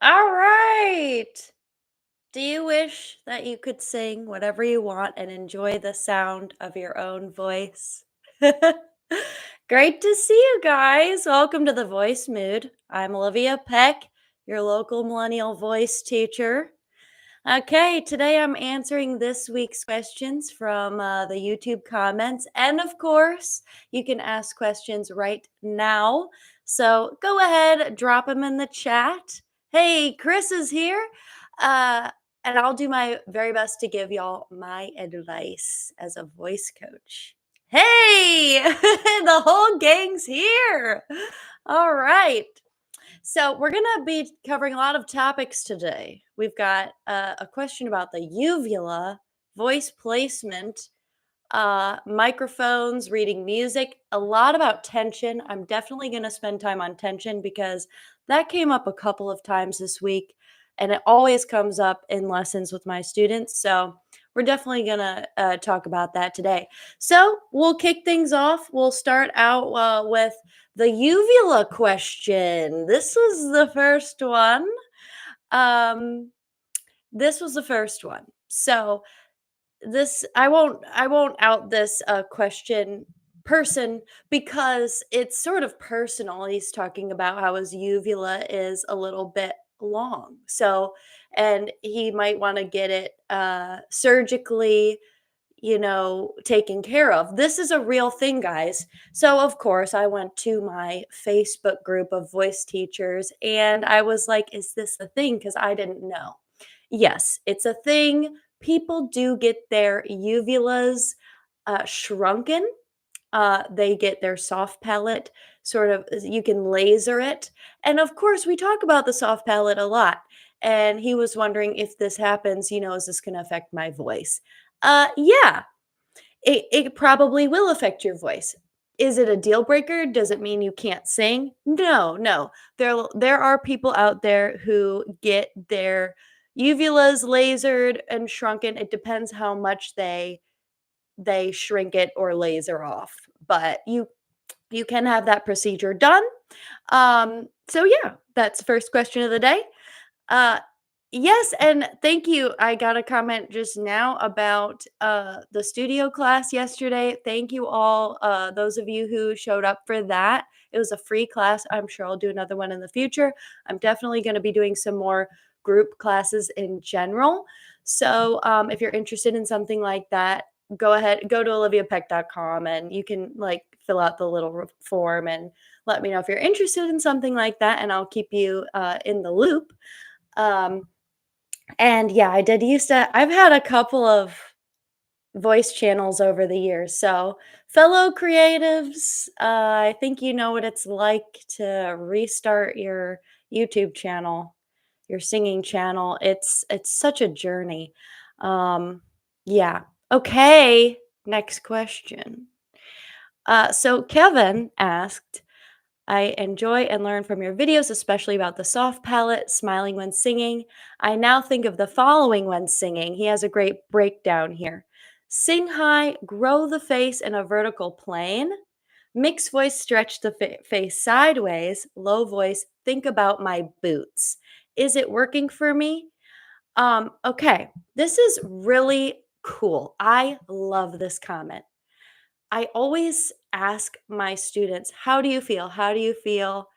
All right. Do you wish that you could sing whatever you want and enjoy the sound of your own voice? Great to see you guys. Welcome to the Voice Mood. I'm Olivia Peck, your local millennial voice teacher. Okay, today I'm answering this week's questions from the YouTube comments. And of course, you can ask questions right now. So go ahead, drop them in the chat. Hey, Chris is here. Uh, and I'll do my very best to give y'all my advice as a voice coach. Hey, the whole gang's here. All right. So, we're going to be covering a lot of topics today. We've got a question about the uvula, voice placement, microphones, reading music, a lot about tension. I'm definitely going to spend time on tension because that came up a couple of times this week and it always comes up in lessons with my students. So, we're definitely going to talk about that today. So, we'll kick things off. We'll start out with the uvula question. This was the first one. Um, this was the first one. So, this I won't out this question person because it's sort of personal. He's talking about how his uvula is a little bit long. So, and he might want to get it surgically, taken care of. This is a real thing, guys. So, of course, I went to my Facebook group of voice teachers and I was like, is this a thing? Because I didn't know. Yes, it's a thing. People do get their uvulas shrunken. They get their soft palate sort of, you can laser it. And of course, we talk about the soft palate a lot. And he was wondering if this happens, is this going to affect my voice? Yeah, it probably will affect your voice. Is it a deal breaker? Does it mean you can't sing? No, no. There are people out there who get their uvulas lasered and shrunken. It depends how much they shrink it or laser off. But you can have that procedure done. So yeah, that's first question of the day. Uh, yes, and thank you. I got a comment just now about the studio class yesterday. Thank you all, those of you who showed up for that. It was a free class. I'm sure I'll do another one in the future. I'm definitely going to be doing some more group classes in general. So if you're interested in something like that, go ahead, go to oliviapeck.com and you can like fill out the little form and let me know if you're interested in something like that, and I'll keep you in the loop. Um, and yeah, I did used to I've had a couple of voice channels over the years. So, fellow creatives, I think you know what it's like to restart your YouTube channel, your singing channel. It's such a journey. Yeah. Okay, next question. So Kevin asked, I enjoy and learn from your videos, especially about the soft palate, smiling when singing. I now think of the following when singing. He has a great breakdown here. Sing high, grow the face in a vertical plane. Mixed voice, stretch the face sideways. Low voice, think about my boots. Is it working for me? Okay, this is really cool. I love this comment. I always ask my students, how do you feel? How do you feel?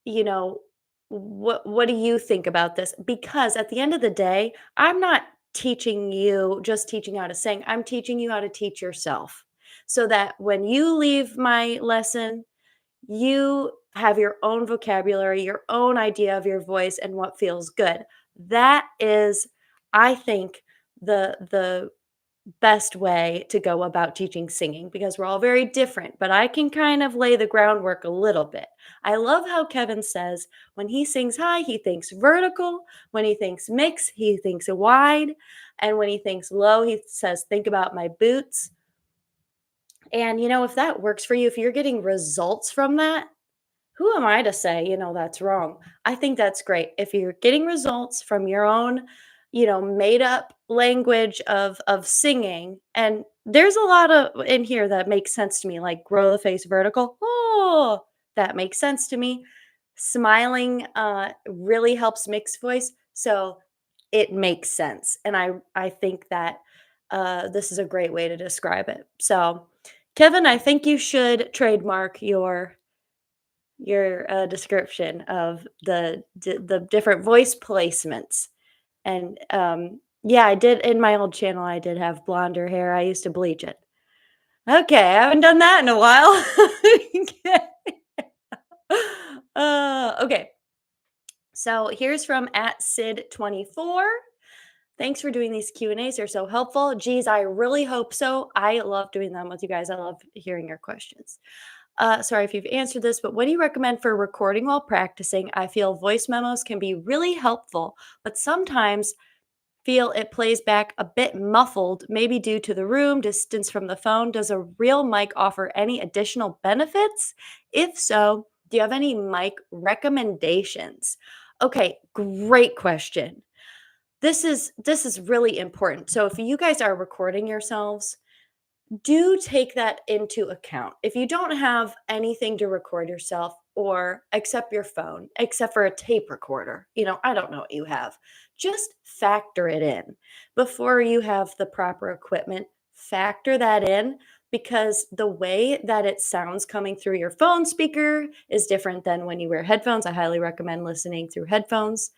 You know, what do you think about this? Because at the end of the day, I'm not teaching you just teaching how to sing. I'm teaching you how to teach yourself. So that when you leave my lesson, you have your own vocabulary, your own idea of your voice and what feels good. That is, I think, the best way to go about teaching singing because we're all very different, but I can kind of lay the groundwork a little bit. I love how Kevin says when he sings high, he thinks vertical. When he thinks mix, he thinks wide. And when he thinks low, he says, think about my boots. And, if that works for you, if you're getting results from that, who am I to say, that's wrong? I think that's great. If you're getting results from your own, made up language of singing, and there's a lot of in here that makes sense to me, like grow the face vertical. Oh, that makes sense to me. Smiling really helps mixed voice, so it makes sense. And I think that this is a great way to describe it. So, Kevin, I think you should trademark your description of the different voice placements. And yeah, I did in my old channel. I did have blonder hair. I used to bleach it. Okay, I haven't done that in a while. Okay. So here's from at Sid24. Thanks for doing these Q&As. They're so helpful. Geez, I really hope so. I love doing them with you guys. I love hearing your questions. Sorry if you've answered this, but what do you recommend for recording while practicing? I feel voice memos can be really helpful, but sometimes feel it plays back a bit muffled, maybe due to the room, distance from the phone. Does a real mic offer any additional benefits? If so, do you have any mic recommendations? Okay, great question. This is really important. So if you guys are recording yourselves, do take that into account. If you don't have anything to record yourself or except your phone, except for a tape recorder, I don't know what you have. Just factor it in before you have the proper equipment. Factor that in because the way that it sounds coming through your phone speaker is different than when you wear headphones. I highly recommend listening through headphones.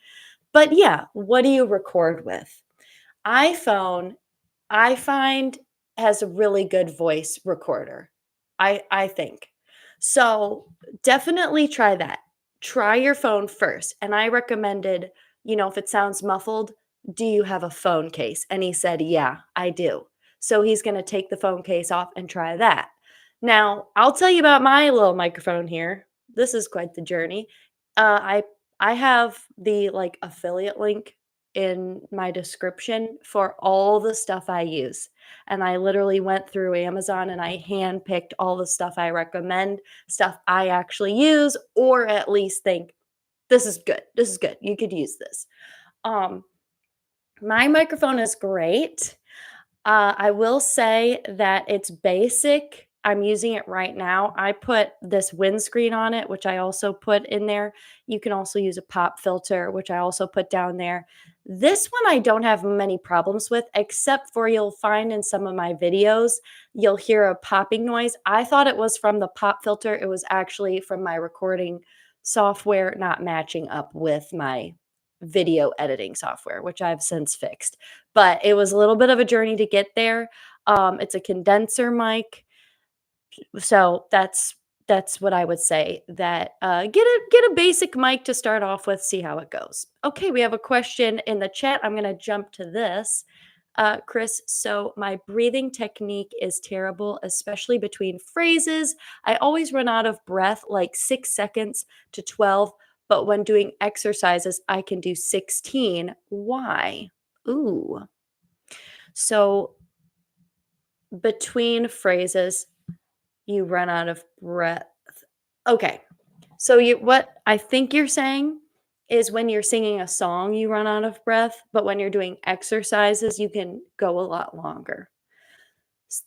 But yeah, what do you record with? iPhone, I find, has a really good voice recorder. I think. So definitely try that. Try your phone first. And I recommended, if it sounds muffled, do you have a phone case? And he said, yeah, I do. So he's going to take the phone case off and try that. Now, I'll tell you about my little microphone here. This is quite the journey. I have the affiliate link in my description for all the stuff I use. And I literally went through Amazon and I handpicked all the stuff I recommend, stuff I actually use, or at least think this is good. This is good. You could use this. Um, my microphone is great. I will say that it's basic. I'm using it right now. I put this windscreen on it, which I also put in there. You can also use a pop filter, which I also put down there. This one I don't have many problems with, except for you'll find in some of my videos, you'll hear a popping noise. I thought it was from the pop filter. It was actually from my recording software not matching up with my video editing software, which I've since fixed. But it was a little bit of a journey to get there. It's a condenser mic, so that's what I would say. That get a basic mic to start off with. See how it goes. Okay, we have a question in the chat. I'm gonna jump to this. Chris, so my breathing technique is terrible, especially between phrases. I always run out of breath like 6 seconds to 12, but when doing exercises, I can do 16. Why? Ooh. So between phrases, you run out of breath. Okay. So what I think you're saying is when you're singing a song, you run out of breath, but when you're doing exercises, you can go a lot longer.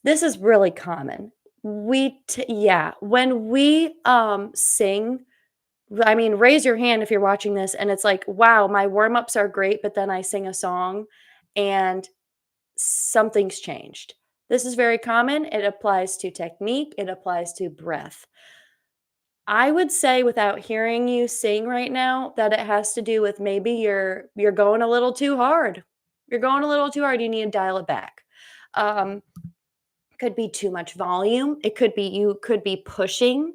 This is really common. Yeah, when we sing, I mean, raise your hand if you're watching this and it's like, wow, my warm-ups are great, but then I sing a song and something's changed. This is very common. It applies to technique, it applies to breath. I would say without hearing you sing right now that it has to do with maybe you're going a little too hard. You're going a little too hard. You need to dial it back. Um, could be too much volume. It could be you could be pushing.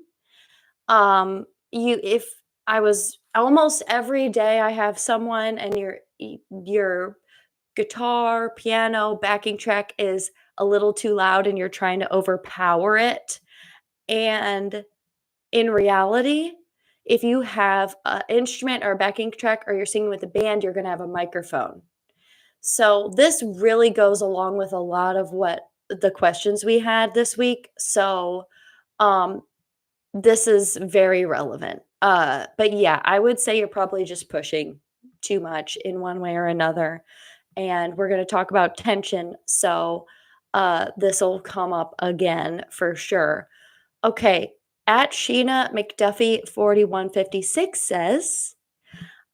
If I was almost every day I have someone and your guitar, piano, backing track is a little too loud and you're trying to overpower it. And in reality, if you have an instrument or a backing track or you're singing with a band, you're going to have a microphone. So this really goes along with a lot of what the questions we had this week. So um, this is very relevant. But yeah, I would say you're probably just pushing too much in one way or another. And we're going to talk about tension. So this will come up again for sure. Okay. At Sheena McDuffie 4156 says,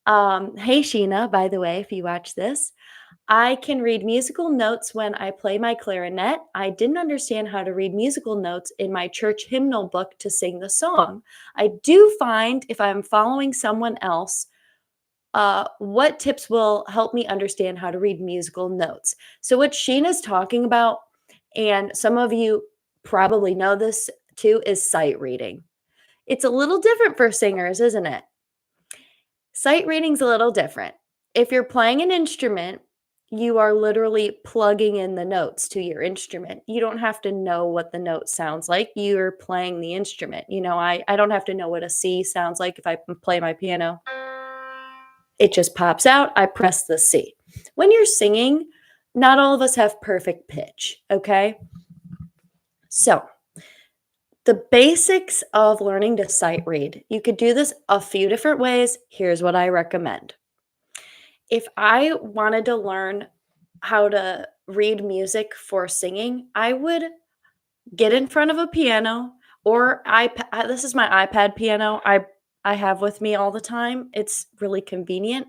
hey Sheena, by the way, if you watch this, I can read musical notes when I play my clarinet. I didn't understand how to read musical notes in my church hymnal book to sing the song. I do find if I'm following someone else, what tips will help me understand how to read musical notes? So, what Sheena's talking about, and some of you probably know this too, is sight reading. It's a little different for singers, isn't it? Sight reading's a little different. If you're playing an instrument, you are literally plugging in the notes to your instrument. You don't have to know what the note sounds like. You're playing the instrument. I don't have to know what a C sounds like if I play my piano. It just pops out. I press the C. When you're singing, not all of us have perfect pitch, okay? So, the basics of learning to sight read. You could do this a few different ways. Here's what I recommend. If I wanted to learn how to read music for singing, I would get in front of a piano or iPad. This is my iPad piano. I have with me all the time. It's really convenient.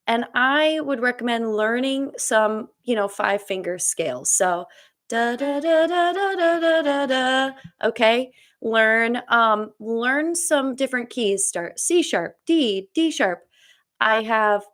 And I would recommend learning some, five finger scales. So da da da da da da da da da. Okay. Learn some different keys. Start C sharp, D sharp. I have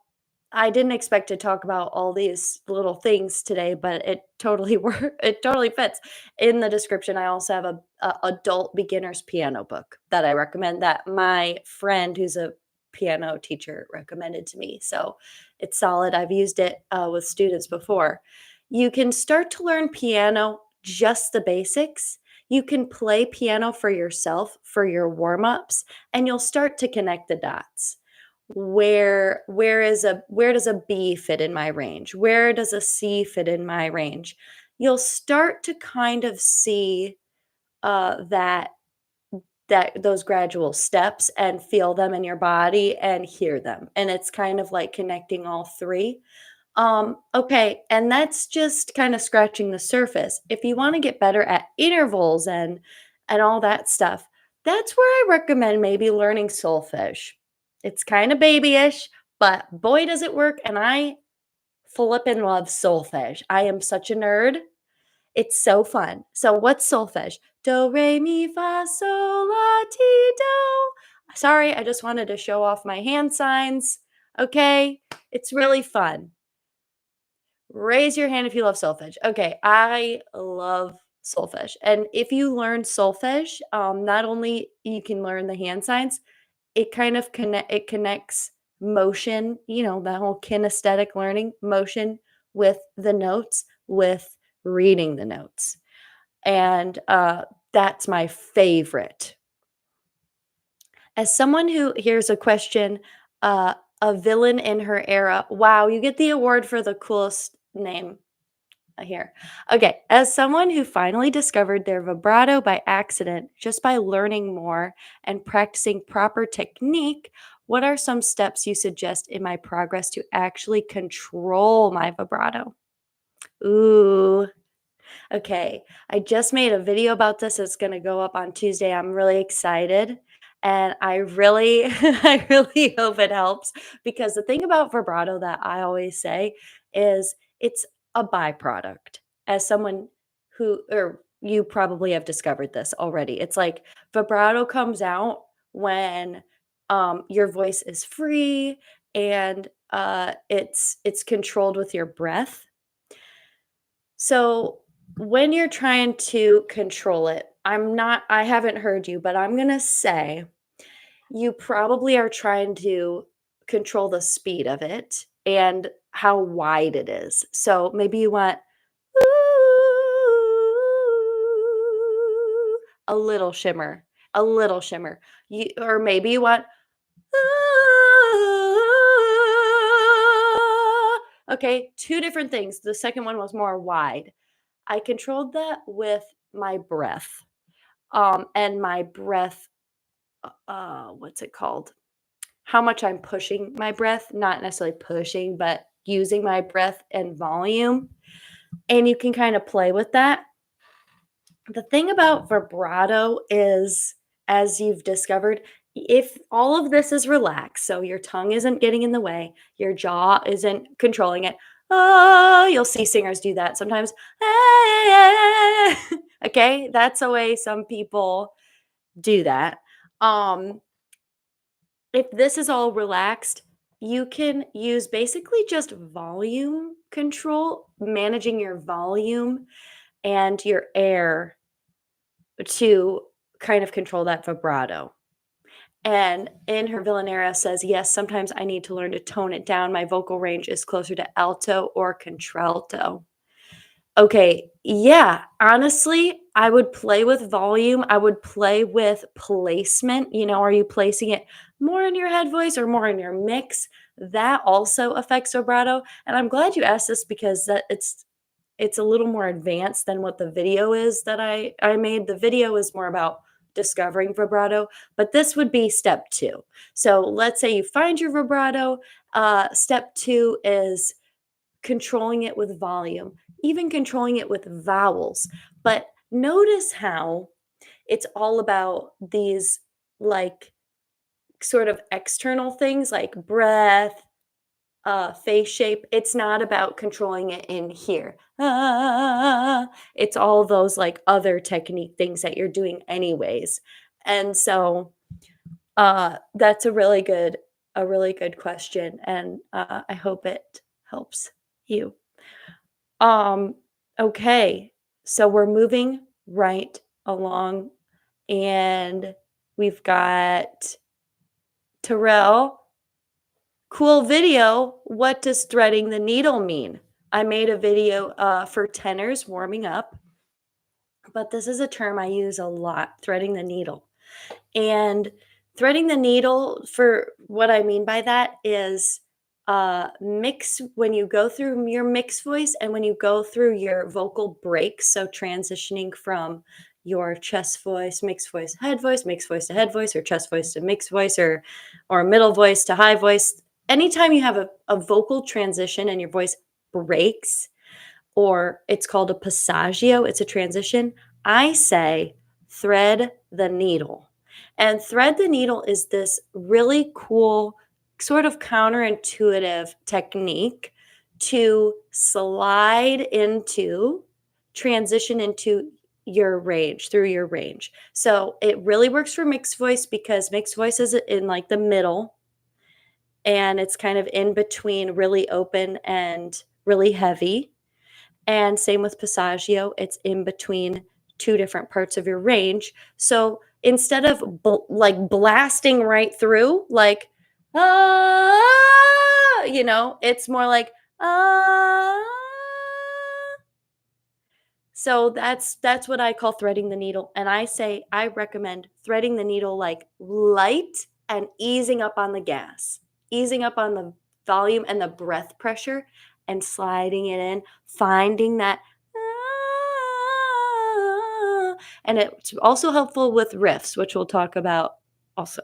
I didn't expect to talk about all these little things today, but it totally it totally fits. In the description, I also have a adult beginner's piano book that I recommend that my friend who's a piano teacher recommended to me. So it's solid. I've used it with students before. You can start to learn piano, just the basics. You can play piano for yourself for your warm-ups, and you'll start to connect the dots. Where does a B fit in my range? Where does a C fit in my range? You'll start to kind of see that those gradual steps and feel them in your body and hear them. And it's kind of like connecting all three. Okay, and that's just kind of scratching the surface. If you want to get better at intervals and all that stuff, that's where I recommend maybe learning solfege. It's kind of babyish, but boy does it work, and I flippin' love solfege. I am such a nerd. It's so fun. So what's solfege? Do, re, mi, fa, sol, la, ti, do. Sorry, I just wanted to show off my hand signs. Okay, it's really fun. Raise your hand if you love solfege. Okay, I love solfege. And if you learn solfege, not only you can learn the hand signs, it connects motion, that whole kinesthetic learning, motion with the notes, with reading the notes. And that's my favorite. As someone who here's a question, a villain in her era. Wow, you get the award for the coolest name here. Okay, as someone who finally discovered their vibrato by accident just by learning more and practicing proper technique, what are some steps you suggest in my progress to actually control my vibrato? Ooh, okay. I just made a video about this. It's going to go up on Tuesday. I'm really excited. And I really, I really hope it helps because the thing about vibrato that I always say is it's a byproduct. As someone or you probably have discovered this already. It's like vibrato comes out when your voice is free and it's controlled with your breath. So when you're trying to control it, I haven't heard you, but I'm going to say you probably are trying to control the speed of it and how wide it is. So maybe you want a little shimmer, a little shimmer. Or maybe you want okay, two different things. The second one was more wide. I controlled that with my breath. And my breath, what's it called? How much I'm pushing my breath, not necessarily pushing, but using my breath and volume. And you can kind of play with that. The thing about vibrato is, as you've discovered, if all of this is relaxed, so your tongue isn't getting in the way, your jaw isn't controlling it. Oh, you'll see singers do that sometimes. Okay, that's the way some people do that. Um, if this is all relaxed, you can use basically just volume control, managing your volume and your air to kind of control that vibrato. And in her Villanera says, yes, sometimes I need to learn to tone it down. My vocal range is closer to alto or contralto. Okay, yeah, honestly, I would play with volume. I would play with placement. Are you placing it more in your head voice or more in your mix? That also affects vibrato. And I'm glad you asked this because it's a little more advanced than what the video is that I made. The video is more about discovering vibrato, but this would be step 2. So let's say you find your vibrato. Step 2 is controlling it with volume, even controlling it with vowels. But notice how it's all about these like sort of external things like breath, face shape. It's not about controlling it in here. It's all those like other technique things that you're doing anyways. And so that's a really good question, and I hope it helps you. Um, okay, so we're moving right along, and we've got Terrell. Cool video. What does threading the needle mean? I made a video for tenors warming up, but this is a term I use a lot, threading the needle. And threading the needle, for what I mean by that is mix when you go through your mixed voice and when you go through your vocal breaks. So transitioning from your chest voice, mixed voice, mixed voice to head voice, or chest voice to mixed voice, or middle voice to high voice. Anytime you have a vocal transition and your voice breaks, or it's called a passaggio, it's a transition, I say thread the needle. And thread the needle is this really cool, sort of counterintuitive technique to slide into, transition into your range, through your range. So it really works for mixed voice because mixed voice is in like the middle, and it's kind of in between really open and really heavy. And same with passaggio, it's in between two different parts of your range. So instead of like blasting right through, like, it's more like, ah. So that's what I call threading the needle. And I recommend threading the needle like light and easing up on the gas, easing up on the volume and the breath pressure and sliding it in, finding that. "Ah." And it's also helpful with riffs, which we'll talk about also.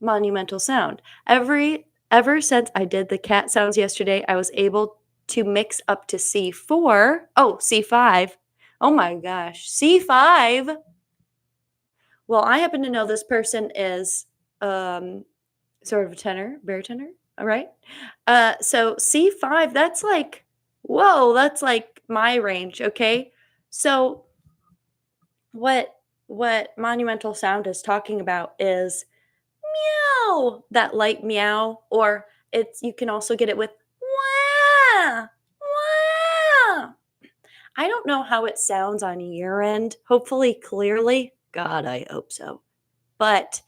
Monumental sound. Ever since I did the cat sounds yesterday, I was able to mix up to C4. Oh, C5. Oh my gosh, C5. Well, I happen to know this person is sort of a tenor, baritone. All right. So C5, that's like, whoa, that's like my range. Okay. So what monumental sound is talking about is meow, that light meow, or it's you can also get it with wah, wah. I don't know how it sounds on your end. Hopefully clearly. God, I hope so. But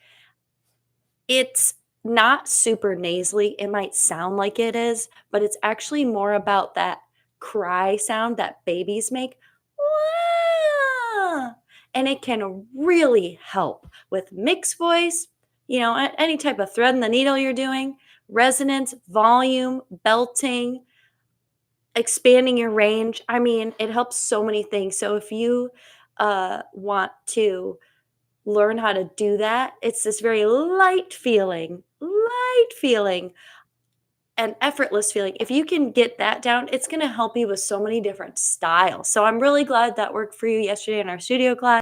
it's not super nasally. It might sound like it is, but it's actually more about that cry sound that babies make. "Wah!" And it can really help with mixed voice, any type of thread in the needle you're doing, resonance, volume, belting, expanding your range. I mean, it helps so many things. So if you want to learn how to do that, it's this very light feeling, and effortless feeling. If you can get that down, it's going to help you with so many different styles. So I'm really glad that worked for you yesterday in our studio class.